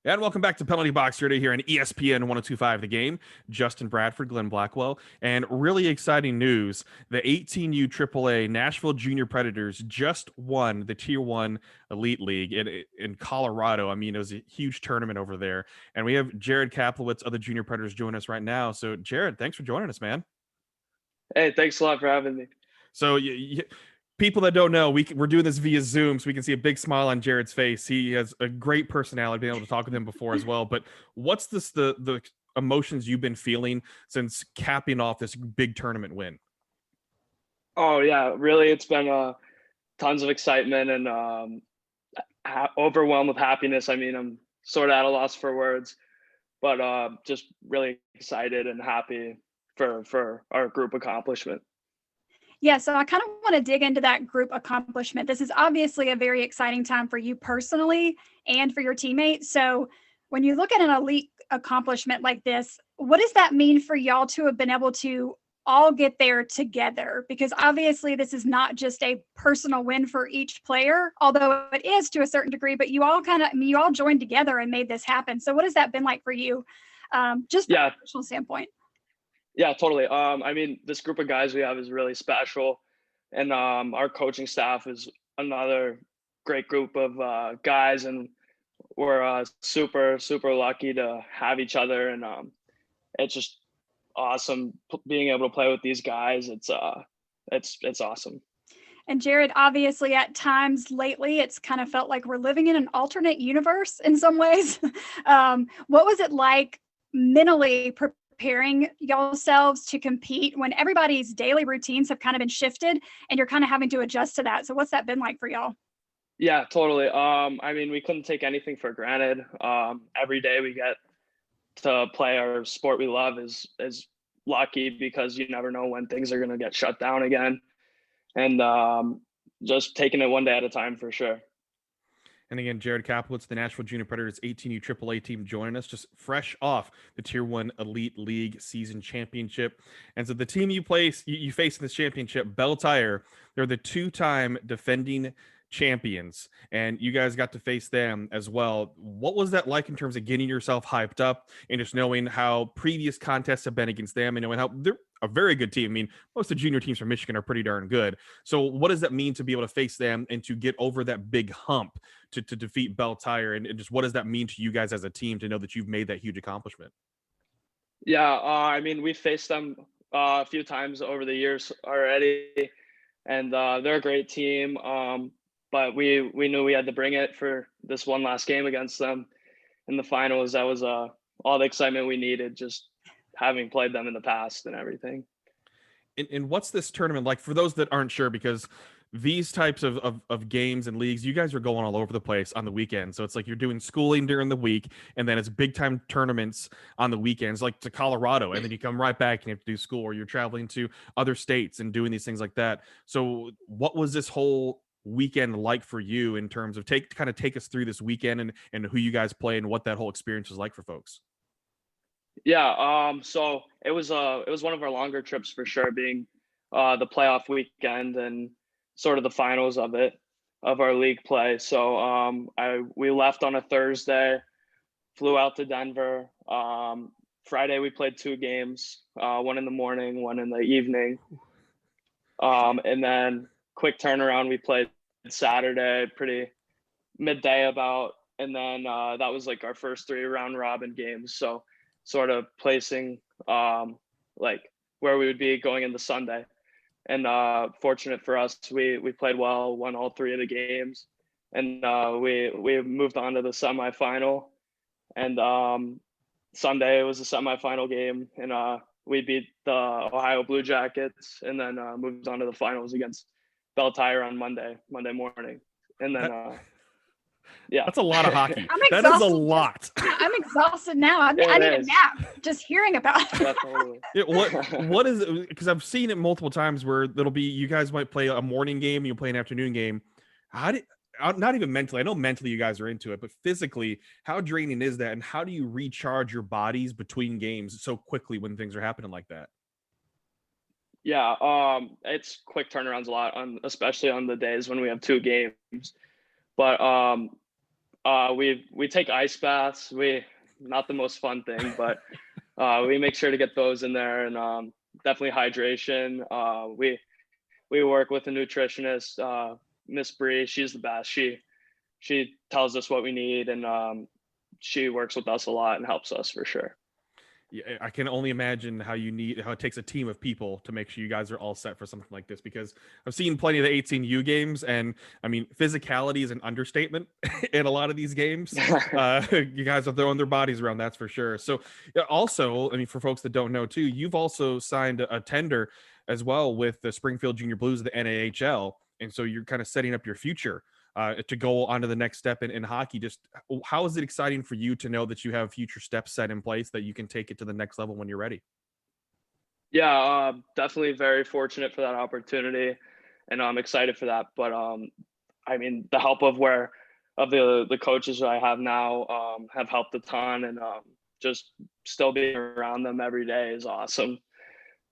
And welcome back to Penalty Box here on ESPN 1025 The Game. Justin Bradford, Glynne Blackwell, and really exciting news. The 18U AAA Nashville Jr Predators just won the Tier 1 Elite League in Colorado. I mean, it was a huge tournament over there. And we have Jared Kaplowitz of the Junior Predators joining us right now. So, Jared, thanks for joining us, man. Hey, thanks a lot for having me. So, people that don't know, we're doing this via Zoom, so we can see a big smile on Jared's face. He has a great personality. Been able to talk with him before as well. But what's the emotions you've been feeling since capping off this big tournament win? Oh yeah, really, it's been tons of excitement and overwhelmed with happiness. I mean, I'm sort of at a loss for words, but just really excited and happy for our group accomplishment. Yeah, so I kind of want to dig into that group accomplishment. This is obviously a very exciting time for you personally and for your teammates. So when you look at an elite accomplishment like this, what does that mean for y'all to have been able to all get there together? Because obviously this is not just a personal win for each player, although it is to a certain degree, but you all joined together and made this happen. So what has that been like for you? Just from a personal standpoint. Yeah, totally. I mean, this group of guys we have is really special, and our coaching staff is another great group of guys, and we're super lucky to have each other, and it's just awesome being able to play with these guys. It's awesome. And Jared, obviously at times lately, it's kind of felt like we're living in an alternate universe in some ways. What was it like mentally preparing yourselves to compete when everybody's daily routines have kind of been shifted and you're kind of having to adjust to that? So what's that been like for y'all? Yeah, totally. I mean, we couldn't take anything for granted. Every day we get to play our sport we love is lucky, because you never know when things are going to get shut down again. And just taking it one day at a time for sure. And again, Jared Kaplowitz, the Nashville Junior Predators 18U AAA team, joining us just fresh off the Tier 1 Elite League season championship. And so the team you face in this championship, Belle Tire, they're the two-time defending champions, and you guys got to face them as well. What was that like in terms of getting yourself hyped up and just knowing how previous contests have been against them and knowing how they're a very good team? I mean, most of the junior teams from Michigan are pretty darn good. So what does that mean to be able to face them and to get over that big hump to defeat Belle Tire? And just what does that mean to you guys as a team to know that you've made that huge accomplishment? Yeah, I mean, we faced them a few times over the years already, and they're a great team. But we knew we had to bring it for this one last game against them in the finals. That was all the excitement we needed, just having played them in the past and everything. And what's this tournament like for those that aren't sure? Because these types of games and leagues, you guys are going all over the place on the weekend. So it's like you're doing schooling during the week, and then it's big time tournaments on the weekends, like to Colorado, and then you come right back and you have to do school, or you're traveling to other states and doing these things like that. So what was this whole weekend like for you in terms of take us through this weekend and who you guys play and what that whole experience was like for folks? Yeah, so it was one of our longer trips for sure, being the playoff weekend and sort of the finals of our league play. So we left on a Thursday, flew out to Denver. Friday we played two games, one in the morning, one in the evening. And then quick turnaround, we played Saturday, pretty midday about, and then that was like our first 3 round robin games. So sort of placing like where we would be going into Sunday. And fortunate for us, we played well, won all 3 of the games, and we moved on to the semifinal. And Sunday was a semifinal game, and we beat the Ohio Blue Jackets, and then moved on to the finals against Belle Tire on Monday morning. And then yeah, that's a lot of hockey. That is a lot. I'm exhausted now. I need a nap just hearing about it. Yeah, totally. What is it? Because I've seen it multiple times where it'll be you guys might play a morning game, you play an afternoon game. Not even mentally, I know mentally you guys are into it, but physically, how draining is that, and how do you recharge your bodies between games so quickly when things are happening like that? Yeah, it's quick turnarounds a lot, especially on the days when we have 2 games. But We take ice baths. Not the most fun thing, but we make sure to get those in there, and definitely hydration. We work with a nutritionist, Miss Bree. She's the best. She tells us what we need, and she works with us a lot and helps us for sure. Yeah, I can only imagine how it takes a team of people to make sure you guys are all set for something like this, because I've seen plenty of the 18U games, and I mean, physicality is an understatement in a lot of these games. You guys are throwing their bodies around, that's for sure. So also, I mean, for folks that don't know too, you've also signed a tender as well with the Springfield Junior Blues of the NAHL, and so you're kind of setting up your future to go on to the next step in hockey. Just how is it exciting for you to know that you have future steps set in place that you can take it to the next level when you're ready? Yeah, definitely very fortunate for that opportunity, and I'm excited for that. But I mean, the help of the coaches that I have now have helped a ton, and just still being around them every day is awesome.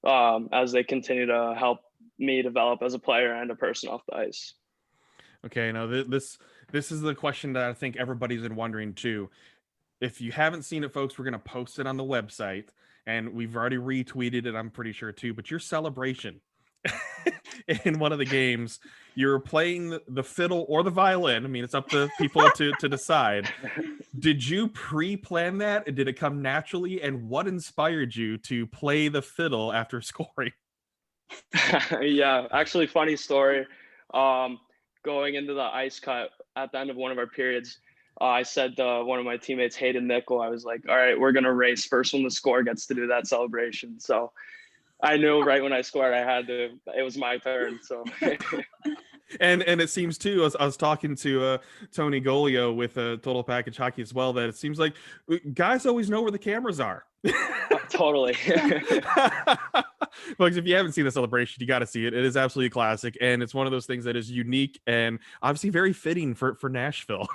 As they continue to help me develop as a player and a person off the ice. Okay, now this is the question that I think everybody's been wondering too. If you haven't seen it, folks, we're going to post it on the website, and we've already retweeted it, I'm pretty sure too. But your celebration in one of the games, you're playing the fiddle or the violin. I mean, it's up to people to decide. Did you pre-plan that? Did it come naturally? And what inspired you to play the fiddle after scoring? Yeah, actually, funny story. Going into the ice cut at the end of one of our periods, I said to one of my teammates, Hayden Nickel, I was like, all right, we're going to race. First one to score gets to do that celebration. So I knew right when I scored, it was my turn. So. And it seems too, I was talking to Tony Golio with Total Package Hockey as well, that it seems like guys always know where the cameras are. Totally. Folks, if you haven't seen the celebration, you got to see it. It is absolutely a classic, and it's one of those things that is unique and obviously very fitting for Nashville.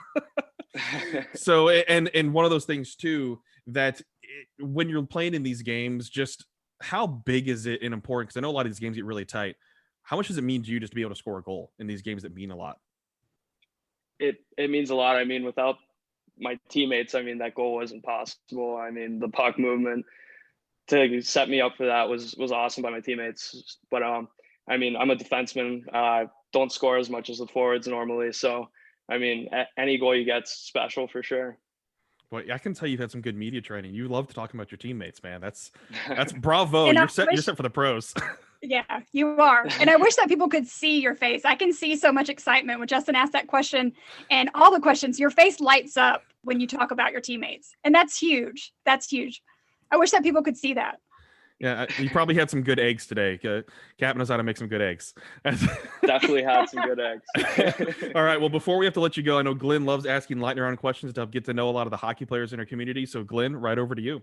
So, and one of those things too, that when you're playing in these games, just how big is it and important? Because I know a lot of these games get really tight. How much does it mean to you just to be able to score a goal in these games that mean a lot? It means a lot. I mean, without my teammates, I mean, that goal wasn't possible. I mean, the puck movement to set me up for that was awesome by my teammates. But I mean, I'm a defenseman. Don't score as much as the forwards normally. So I mean, any goal you get's special for sure. Well, I can tell you've had some good media training. You love talking about your teammates, man. That's bravo. And you're set for the pros. Yeah, you are. And I wish that people could see your face. I can see so much excitement when Justin asked that question, and all the questions, your face lights up when you talk about your teammates. And that's huge. That's huge. I wish that people could see that. Yeah, you probably had some good eggs today. Cap knows how to make some good eggs. Definitely had some good eggs. All right. Well, before we have to let you go, I know Glynne loves asking lightning round questions to get to know a lot of the hockey players in our community. So, Glynne, right over to you.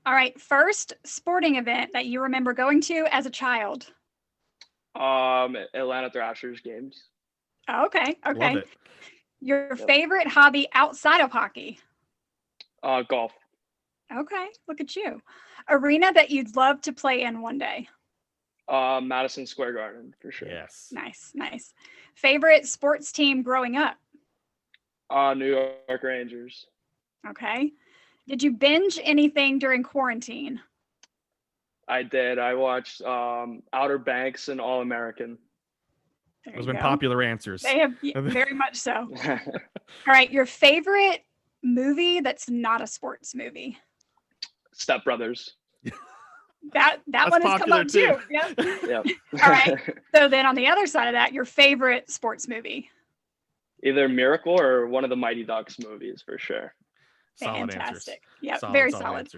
All right. First sporting event that you remember going to as a child? Atlanta Thrashers games. Okay. Love it. Your favorite hobby outside of hockey? Golf. Okay. Look at you. Arena that you'd love to play in one day? Madison Square Garden for sure. Yes. Nice. Favorite sports team growing up? New York Rangers. Okay. Did you binge anything during quarantine? I did. I watched Outer Banks and All American. Those have been popular answers. They have very much so. All right. Your favorite movie that's not a sports movie? Step Brothers. That one has come up too. Yep. All right. So then on the other side of that, your favorite sports movie? Either Miracle or one of the Mighty Ducks movies for sure. Solid Fantastic. Answers. Yeah, very solid.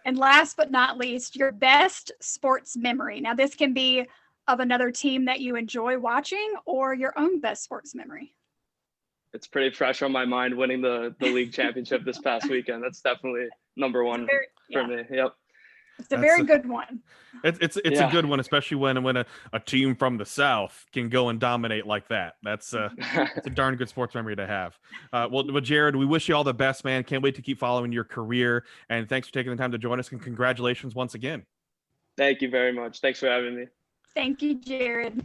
And last but not least, your best sports memory. Now, this can be of another team that you enjoy watching or your own best sports memory. It's pretty fresh on my mind winning the league championship this past weekend. That's definitely number one for me. Yep. It's a very good one. It's a good one, especially when a team from the South can go and dominate like that. It's a darn good sports memory to have. Well, Jared, we wish you all the best, man. Can't wait to keep following your career. And thanks for taking the time to join us. And congratulations once again. Thank you very much. Thanks for having me. Thank you, Jared.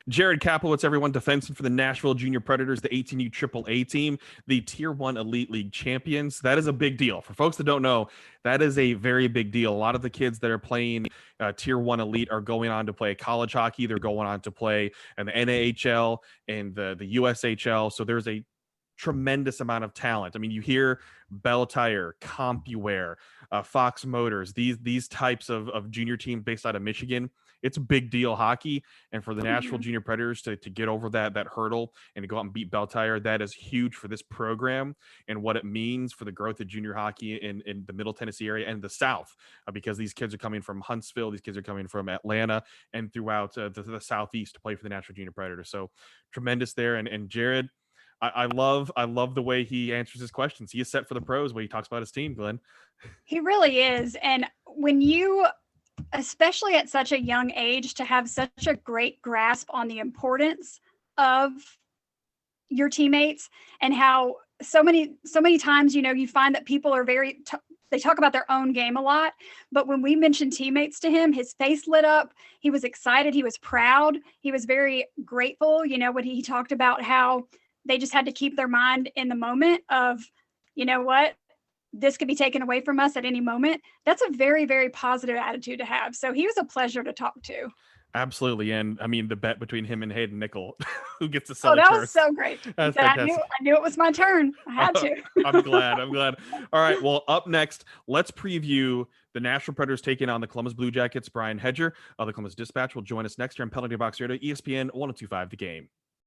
Jared Kaplowitz, everyone, defenseman for the Nashville Junior Predators, the 18U AAA team, the Tier 1 Elite League champions. That is a big deal. For folks that don't know, that is a very big deal. A lot of the kids that are playing Tier 1 Elite are going on to play college hockey. They're going on to play in the NAHL and the USHL. So there's a tremendous amount of talent. I mean, you hear Bell Tire, CompuWare, Fox Motors, these types of junior teams based out of Michigan. It's a big deal hockey. And for the Nashville Junior Predators to get over that hurdle and to go out and beat Bell Tire, that is huge for this program and what it means for the growth of junior hockey in the Middle Tennessee area and the South, because these kids are coming from Huntsville, these kids are coming from Atlanta and throughout the Southeast to play for the Nashville Junior Predators. So tremendous there. And Jared, I love the way he answers his questions. He is set for the pros when he talks about his team, Glynne. He really is. And when you, especially at such a young age, to have such a great grasp on the importance of your teammates and how so many times, you find that people are they talk about their own game a lot, but when we mentioned teammates to him, his face lit up. He was excited. He was proud. He was very grateful. When he talked about how they just had to keep their mind in the moment of, what, this could be taken away from us at any moment. That's a very, very positive attitude to have. So he was a pleasure to talk to. Absolutely. And I mean, the bet between him and Hayden Nickel, who gets to sell that first. Was so great. That's I knew it was my turn. I had to. I'm glad. All right. Well, up next, let's preview the Nashville Predators taking on the Columbus Blue Jackets. Brian Hedger of the Columbus Dispatch will join us next year on Penalty Box Radio, ESPN 102.5 The Game.